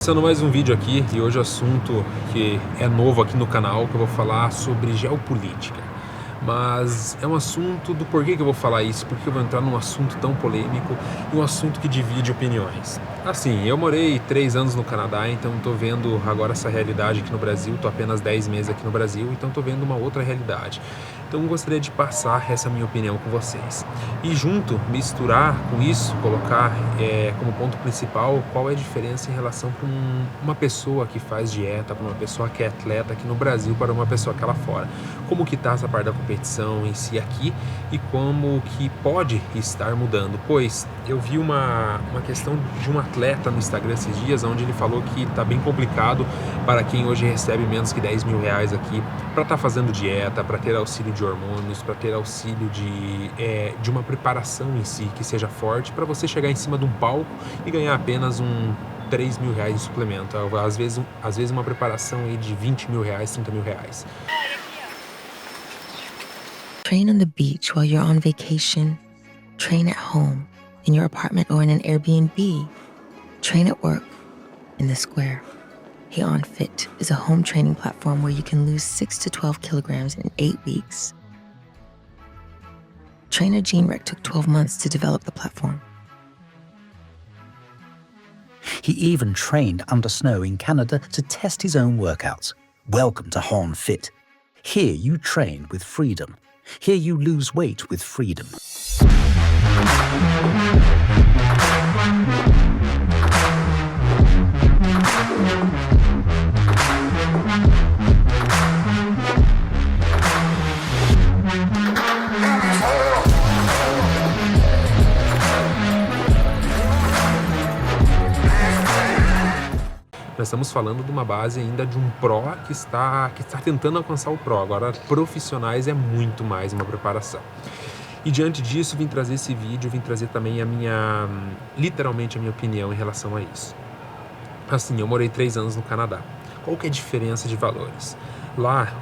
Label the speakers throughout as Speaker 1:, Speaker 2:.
Speaker 1: Começando mais um vídeo aqui e hoje o assunto que é novo aqui no canal, que eu vou falar sobre geopolítica. Mas é um assunto do porquê que eu vou falar isso, porque eu vou entrar num assunto tão polêmico e um assunto que divide opiniões. Assim, eu morei 3 anos no Canadá, então estou vendo agora essa realidade aqui no Brasil, estou apenas 10 meses aqui no Brasil, então estou vendo uma outra realidade. Então eu gostaria de passar essa minha opinião com vocês. E junto, misturar com isso, colocar como ponto principal qual é a diferença em relação para uma pessoa que faz dieta, para uma pessoa que é atleta aqui no Brasil, para uma pessoa que é lá fora. Como que está essa parte da competição em si aqui e como que pode estar mudando. Pois eu vi uma questão de um atleta no Instagram esses dias, onde ele falou que está bem complicado para quem hoje recebe menos que 10 mil reais aqui para estar fazendo dieta, para ter auxílio de hormônios, para ter auxílio de uma preparação em si que seja forte, para você chegar em cima de um palco e ganhar apenas 3 mil reais de suplemento. Às vezes uma preparação aí de 20 mil reais, 30 mil reais.
Speaker 2: Train on the beach while you're on vacation. Train at home, in your apartment or in an Airbnb. Train at work, in the square. Hey Fit is a home training platform where you can lose 6 to 12 kilograms in 8 weeks. Trainer Gene Rec took 12 months to develop the platform.
Speaker 3: He even trained under snow in Canada to test his own workouts. Welcome to Horn Fit. Here you train with freedom. Here you lose weight with freedom.
Speaker 1: Nós estamos falando de uma base ainda de um pró que está tentando alcançar o pró. Agora, profissionais é muito mais uma preparação. E diante disso, vim trazer esse vídeo, vim trazer também literalmente a minha opinião em relação a isso. Assim, eu morei 3 anos no Canadá. Qual que é a diferença de valores? Lá,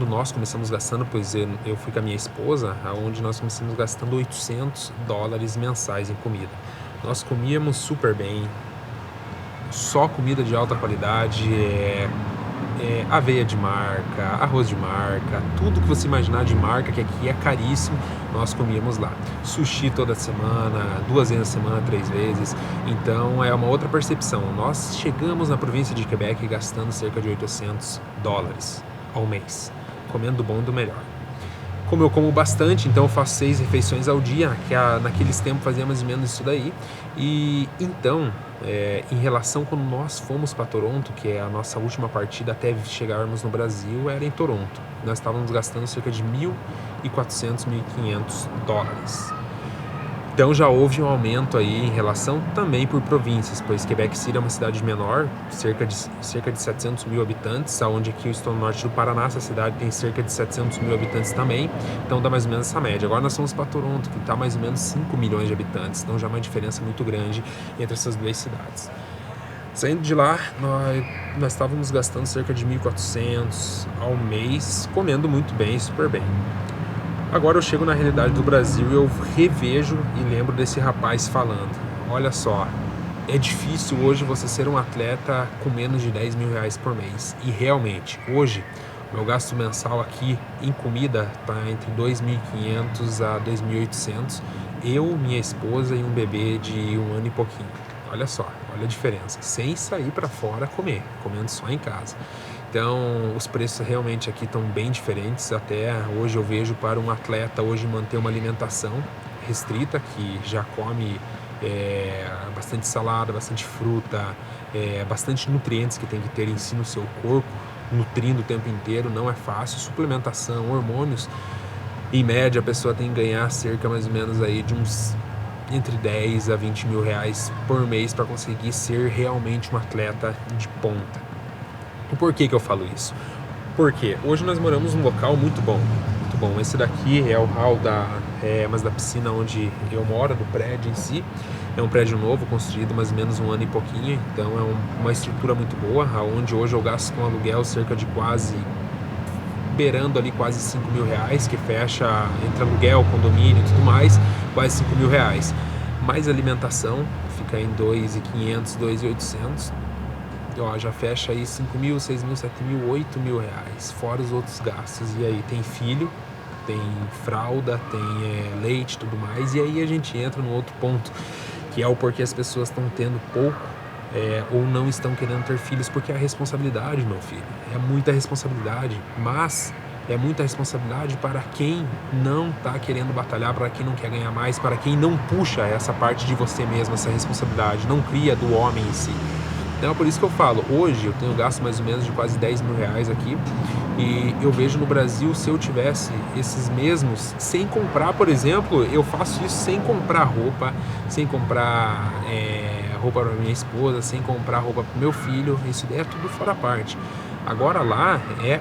Speaker 1: nós começamos gastando, pois eu fui com a minha esposa, onde nós começamos gastando $800 mensais em comida. Nós comíamos super bem, só comida de alta qualidade, aveia de marca, arroz de marca, tudo que você imaginar de marca, que aqui é caríssimo, nós comíamos lá. Sushi toda semana, 2 vezes na semana, 3 vezes. Então é uma outra percepção. Nós chegamos na província de Quebec gastando cerca de $800 ao mês, comendo do bom e do melhor. Como eu como bastante, então eu faço 6 refeições ao dia, naqueles tempos fazia mais ou menos isso daí. E então, em relação quando nós fomos para Toronto, que é a nossa última partida até chegarmos no Brasil, era em Toronto. Nós estávamos gastando cerca de $1.400, $1.500. Então já houve um aumento aí em relação também por províncias, pois Quebec City é uma cidade menor, cerca de 700 mil habitantes, onde aqui eu estou no norte do Paraná, essa cidade tem cerca de 700 mil habitantes também, então dá mais ou menos essa média. Agora nós fomos para Toronto, que está mais ou menos 5 milhões de habitantes, então já é uma diferença muito grande entre essas duas cidades. Saindo de lá, nós estávamos gastando cerca de $1.400 ao mês, comendo muito bem, super bem. Agora eu chego na realidade do Brasil e eu revejo e lembro desse rapaz falando. Olha só, é difícil hoje você ser um atleta com menos de 10 mil reais por mês. E realmente, hoje, meu gasto mensal aqui em comida está entre 2.500 a 2.800. Eu, minha esposa e um bebê de 1 ano e pouquinho. Olha só, olha a diferença. Sem sair para fora comendo só em casa. Então, os preços realmente aqui estão bem diferentes. Até hoje eu vejo para um atleta hoje manter uma alimentação restrita, que já come bastante salada, bastante fruta, bastante nutrientes que tem que ter em si no seu corpo, nutrindo o tempo inteiro, não é fácil. Suplementação, hormônios, em média a pessoa tem que ganhar cerca mais ou menos aí de uns entre 10 a 20 mil reais por mês para conseguir ser realmente um atleta de ponta. E por que eu falo isso? Porque hoje nós moramos num local muito bom, muito bom. Esse daqui é o hall da piscina onde eu moro, do prédio em si. É um prédio novo, construído mais ou menos 1 ano e pouquinho, então é uma estrutura muito boa, onde hoje eu gasto com aluguel cerca de beirando ali quase 5 mil reais, que fecha entre aluguel, condomínio e tudo mais, quase 5 mil reais. Mais alimentação, fica em 2.500, 2.800, já fecha aí 5 mil, 6 mil, 7 mil, 8 mil reais, fora os outros gastos. E aí tem filho, tem fralda, tem leite, tudo mais. E aí a gente entra no outro ponto, que é o porquê as pessoas estão tendo pouco ou não estão querendo ter filhos, porque é a responsabilidade, meu filho. É muita responsabilidade, mas é muita responsabilidade para quem não está querendo batalhar, para quem não quer ganhar mais, para quem não puxa essa parte de você mesmo, essa responsabilidade, não cria do homem em si. Então é por isso que eu falo, hoje eu tenho gasto mais ou menos de quase 10 mil reais aqui, e eu vejo no Brasil, se eu tivesse esses mesmos, sem comprar, por exemplo, eu faço isso sem comprar roupa, sem comprar roupa para minha esposa, sem comprar roupa para meu filho, isso daí é tudo fora parte. Agora lá é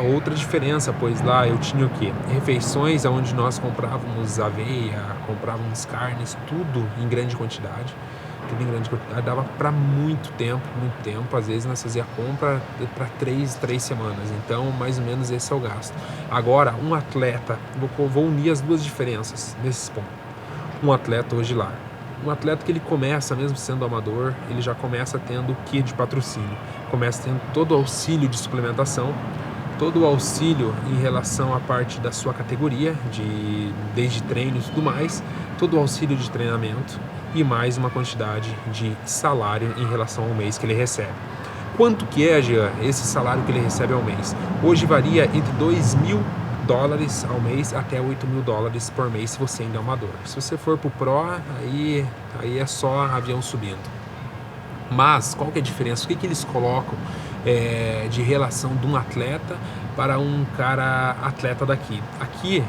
Speaker 1: outra diferença, pois lá eu tinha o quê? Refeições onde nós comprávamos aveia, comprávamos carnes, tudo em grande quantidade, dava para muito tempo, às vezes nós fazia compra para 3 semanas, então mais ou menos esse é o gasto. Agora, um atleta, vou unir as duas diferenças nesses pontos. Um atleta hoje lá, um atleta que ele começa, mesmo sendo amador, ele já começa tendo o quê de patrocínio? Começa tendo todo o auxílio de suplementação, todo o auxílio em relação à parte da sua categoria, desde treino e tudo mais, todo o auxílio de treinamento e mais uma quantidade de salário em relação ao mês que ele recebe. Quanto que é, Jean, esse salário que ele recebe ao mês? Hoje varia entre $2.000 ao mês até $8.000 por mês se você ainda é amador. Se você for pro Pro, aí é só avião subindo. Mas qual que é a diferença? O que eles colocam de relação de um atleta para um cara atleta daqui? Aqui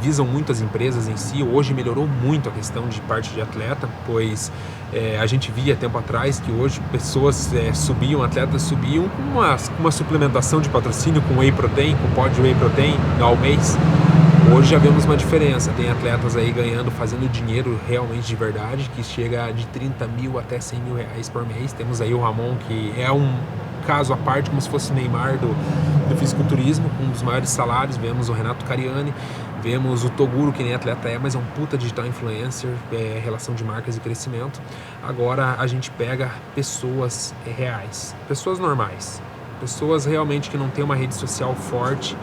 Speaker 1: visam muito as empresas em si. Hoje melhorou muito a questão de parte de atleta, pois a gente via tempo atrás que hoje pessoas atletas subiam com uma suplementação de patrocínio com whey protein, com pó de whey protein ao mês. Hoje já vemos uma diferença, tem atletas aí ganhando, fazendo dinheiro realmente de verdade, que chega de 30 mil até 100 mil reais por mês. Temos aí o Ramon, que é um caso à parte, como se fosse o Neymar do fisiculturismo, com um dos maiores salários. Vemos o Renato Cariani, vemos o Toguro, que nem atleta mas é um puta digital influencer, relação de marcas e crescimento. Agora a gente pega pessoas reais, pessoas normais, pessoas realmente que não tem uma rede social forte.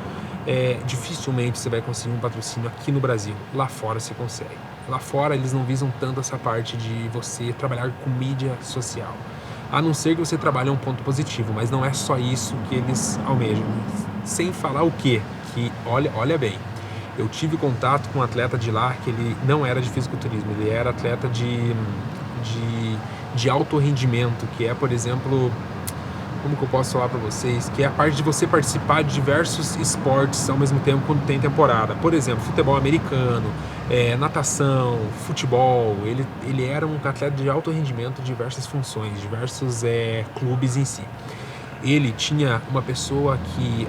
Speaker 1: Dificilmente você vai conseguir um patrocínio aqui no Brasil. Lá fora você consegue. Lá fora eles não visam tanto essa parte de você trabalhar com mídia social, a não ser que você trabalhe um ponto positivo, mas não é só isso que eles almejam. Sem falar o quê? Que olha bem, eu tive contato com um atleta de lá que ele não era de fisiculturismo, ele era atleta de alto rendimento, que é, por exemplo, como que eu posso falar para vocês, que é a parte de você participar de diversos esportes ao mesmo tempo quando tem temporada. Por exemplo, futebol americano, natação, futebol. Ele era um atleta de alto rendimento, diversas funções, diversos clubes em si. Ele tinha uma pessoa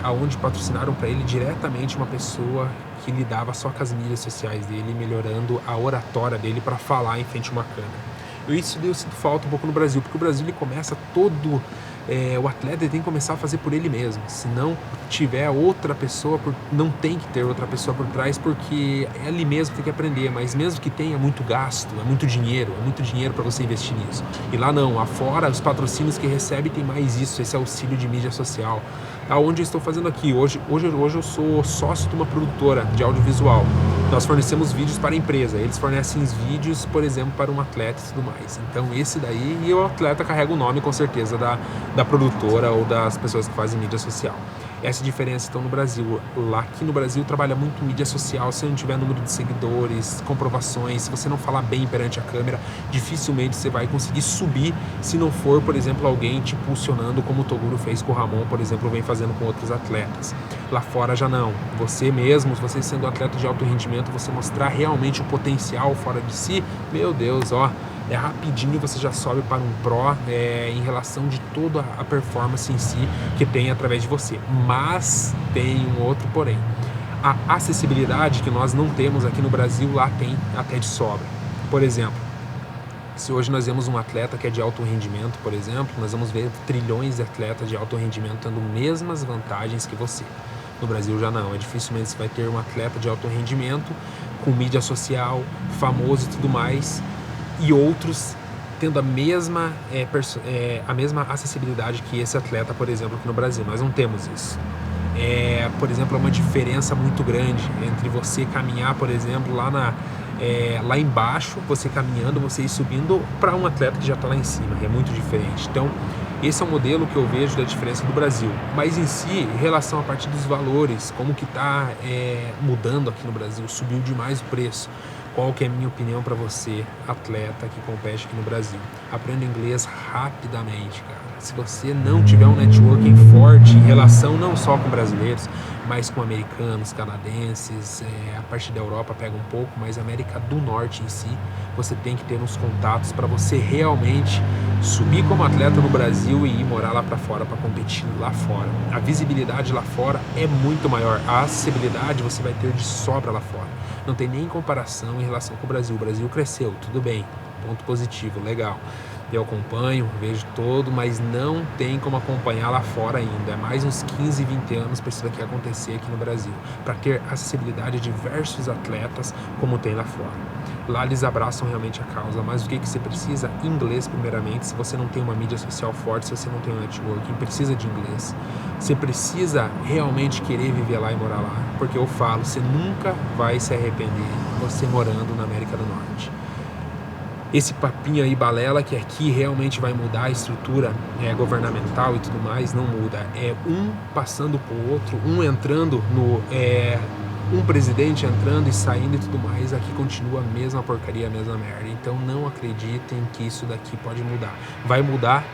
Speaker 1: aonde patrocinaram para ele diretamente, uma pessoa que lidava só com as mídias sociais dele, melhorando a oratória dele para falar em frente a uma câmera. Isso eu sinto falta um pouco no Brasil, porque o Brasil ele começa todo... o atleta tem que começar a fazer por ele mesmo. Se não tiver outra pessoa, não tem que ter outra pessoa por trás, porque é ele mesmo que tem que aprender. Mas mesmo que tenha muito gasto, é muito dinheiro para você investir nisso. E lá não, afora os patrocínios que recebe tem mais isso, esse auxílio de mídia social. Aonde eu estou fazendo aqui? Hoje eu sou sócio de uma produtora de audiovisual. Nós fornecemos vídeos para a empresa, eles fornecem vídeos, por exemplo, para um atleta e tudo mais. Então esse daí, e o atleta carrega o nome com certeza da produtora ou das pessoas que fazem mídia social. Essa diferença então no Brasil. Lá aqui no Brasil trabalha muito mídia social. Se não tiver número de seguidores, comprovações, se você não falar bem perante a câmera, dificilmente você vai conseguir subir, se não for, por exemplo, alguém te impulsionando, como o Toguro fez com o Ramon, por exemplo, vem fazendo com outros atletas. Lá fora já não. Você mesmo, você sendo atleta de alto rendimento, você mostrar realmente o potencial fora de si, meu Deus, rapidinho você já sobe para um Pro em relação de toda a performance em si que tem através de você. Mas tem um outro porém. A acessibilidade que nós não temos aqui no Brasil, lá tem até de sobra. Por exemplo, se hoje nós vemos um atleta que é de alto rendimento, por exemplo, nós vamos ver trilhões de atletas de alto rendimento tendo mesmas vantagens que você. No Brasil já não, dificilmente você vai ter um atleta de alto rendimento, com mídia social, famoso e tudo mais, e outros tendo a mesma acessibilidade que esse atleta, por exemplo, aqui no Brasil. Nós não temos isso. Por exemplo, é uma diferença muito grande entre você caminhar, por exemplo, lá embaixo, você caminhando, você ir subindo, para um atleta que já está lá em cima. É muito diferente. Então, esse é o modelo que eu vejo da diferença do Brasil. Mas em si, em relação à parte dos valores, como que está mudando aqui no Brasil, subiu demais o preço. Qual que é a minha opinião para você, atleta que compete aqui no Brasil? Aprenda inglês rapidamente, cara. Se você não tiver um networking forte em relação não só com brasileiros, mas com americanos, canadenses, a parte da Europa pega um pouco, mas a América do Norte em si, você tem que ter uns contatos para você realmente subir como atleta no Brasil e ir morar lá para fora, para competir lá fora. A visibilidade lá fora é muito maior. A acessibilidade você vai ter de sobra lá fora. Não tem nem comparação em relação com o Brasil. O Brasil cresceu, tudo bem, ponto positivo, legal. Eu acompanho, vejo todo, mas não tem como acompanhar lá fora ainda. É mais uns 15, 20 anos para isso daqui acontecer aqui no Brasil, para ter acessibilidade a diversos atletas como tem lá fora. Lá eles abraçam realmente a causa, mas o que você precisa? Inglês primeiramente. Se você não tem uma mídia social forte, se você não tem um networking, precisa de inglês. Você precisa realmente querer viver lá e morar lá, porque eu falo, você nunca vai se arrepender você morando na América do Norte. Esse papinho aí balela que aqui realmente vai mudar a estrutura governamental e tudo mais, não muda. É um passando pro outro, um entrando um presidente entrando e saindo e tudo mais, aqui continua a mesma porcaria, a mesma merda. Então não acreditem que isso daqui pode mudar. Vai mudar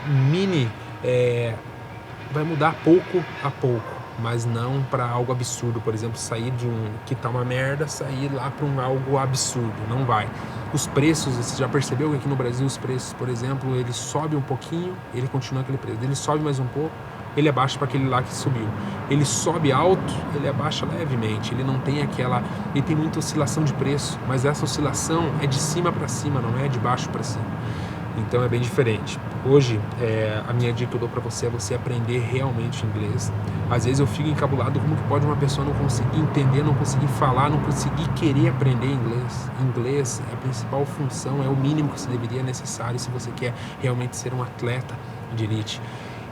Speaker 1: vai mudar pouco a pouco, mas não para algo absurdo. Por exemplo, sair de que tá uma merda, sair lá para algo absurdo, não vai. Os preços, você já percebeu que aqui no Brasil os preços, por exemplo, ele sobe um pouquinho, ele continua aquele preço, ele sobe mais um pouco, ele abaixa para aquele lá que subiu. Ele sobe alto, ele abaixa levemente, ele não tem ele tem muita oscilação de preço, mas essa oscilação é de cima para cima, não é de baixo para cima. Então é bem diferente. Hoje, a minha dica que eu dou para você é você aprender realmente inglês. Às vezes eu fico encabulado como que pode uma pessoa não conseguir entender, não conseguir falar, não conseguir querer aprender inglês. Inglês é a principal função, é o mínimo que você deveria necessário se você quer realmente ser um atleta de elite.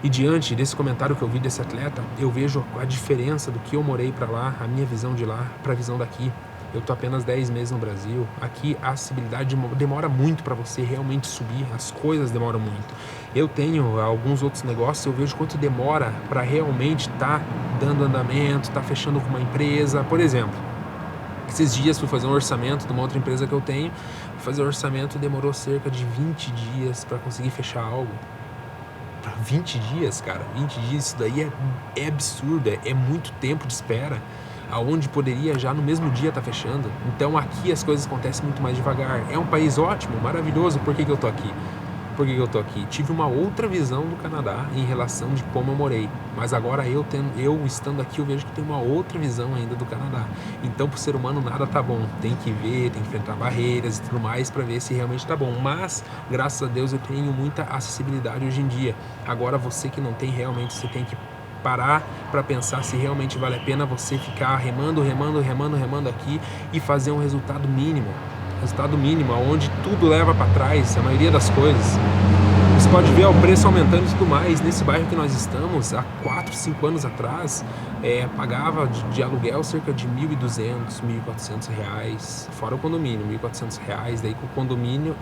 Speaker 1: E diante desse comentário que eu vi desse atleta, eu vejo a diferença do que eu morei para lá, a minha visão de lá para a visão daqui. Eu tô apenas 10 meses no Brasil. Aqui a acessibilidade demora muito para você realmente subir. As coisas demoram muito. Eu tenho alguns outros negócios, eu vejo quanto demora para realmente estar dando andamento, tá fechando com uma empresa. Por exemplo, esses dias fui fazer um orçamento de uma outra empresa que eu tenho. Fazer o orçamento demorou cerca de 20 dias para conseguir fechar algo. 20 dias, cara, 20 dias, isso daí é absurdo, é muito tempo de espera, aonde poderia já no mesmo dia estar fechando. Então aqui as coisas acontecem muito mais devagar. É um país ótimo, maravilhoso. Por que eu tô aqui? Tive uma outra visão do Canadá em relação de como eu morei, mas agora eu estando aqui, eu vejo que tem uma outra visão ainda do Canadá. Então pro ser humano nada tá bom, tem que ver, tem que enfrentar barreiras e tudo mais para ver se realmente tá bom. Mas graças a Deus eu tenho muita acessibilidade hoje em dia. Agora você que não tem, realmente você tem que parar para pensar se realmente vale a pena você ficar remando aqui e fazer um resultado mínimo, onde tudo leva para trás, a maioria das coisas. Você pode ver o preço aumentando e tudo mais. Nesse bairro que nós estamos, há 4, 5 anos atrás, pagava de aluguel cerca de R$1.200, R$1.400, fora o condomínio, R$1.400, daí com o condomínio,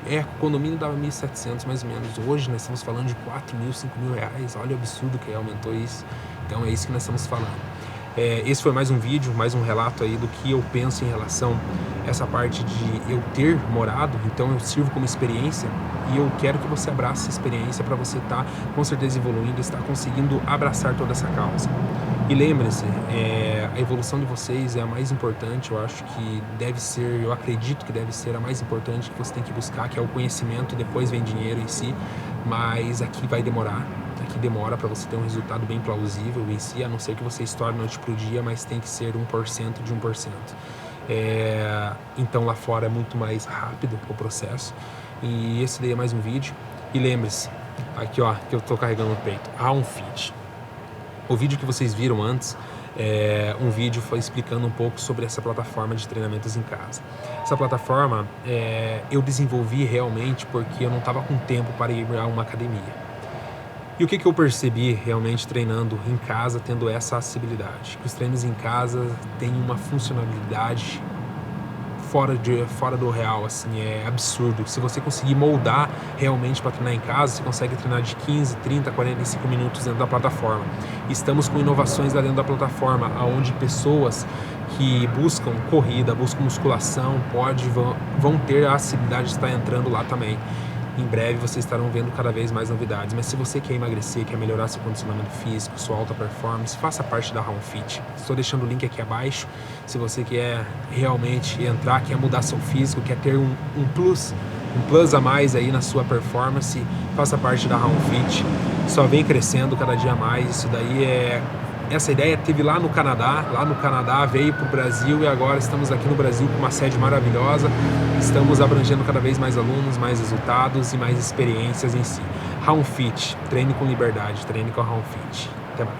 Speaker 1: o condomínio dava 1.700 mais ou menos. Hoje nós estamos falando de 4.000, 5.000 reais. Olha o absurdo que aumentou isso. Então é isso que nós estamos falando. Esse foi mais um vídeo, mais um relato aí do que eu penso em relação a essa parte de eu ter morado. Então eu sirvo como experiência e eu quero que você abrace essa experiência para você estar com certeza evoluindo, estar conseguindo abraçar toda essa causa. E lembre-se, a evolução de vocês é a mais importante. Eu acredito que deve ser a mais importante que você tem que buscar, que é o conhecimento. Depois vem dinheiro em si, mas aqui vai demorar. Aqui demora para você ter um resultado bem plausível em si, a não ser que você estoure noite pro dia, mas tem que ser 1% de 1%. Então lá fora é muito mais rápido o processo. E esse daí é mais um vídeo. E lembre-se, aqui ó, que eu tô carregando no peito, há um fit. O vídeo que vocês viram antes um vídeo explicando um pouco sobre essa plataforma de treinamentos em casa. Essa plataforma eu desenvolvi realmente porque eu não estava com tempo para ir a uma academia. E o que eu percebi realmente treinando em casa, tendo essa acessibilidade? Que os treinos em casa têm uma funcionalidade fora do real, assim, é absurdo. Se você conseguir moldar realmente para treinar em casa, você consegue treinar de 15, 30, 45 minutos dentro da plataforma. Estamos com inovações lá dentro da plataforma, onde pessoas que buscam corrida, buscam musculação, vão ter a acessibilidade de estar entrando lá também. Em breve vocês estarão vendo cada vez mais novidades, mas se você quer emagrecer, quer melhorar seu condicionamento físico, sua alta performance, faça parte da Home Fit. Estou deixando o link aqui abaixo. Se você quer realmente entrar, quer mudar seu físico, quer ter um plus a mais aí na sua performance, faça parte da Home Fit. Só vem crescendo cada dia mais. Isso daí essa ideia teve lá no Canadá veio para o Brasil e agora estamos aqui no Brasil com uma sede maravilhosa, estamos abrangendo cada vez mais alunos, mais resultados e mais experiências em si. Home Fit, treine com liberdade, treine com a Home Fit. Até mais.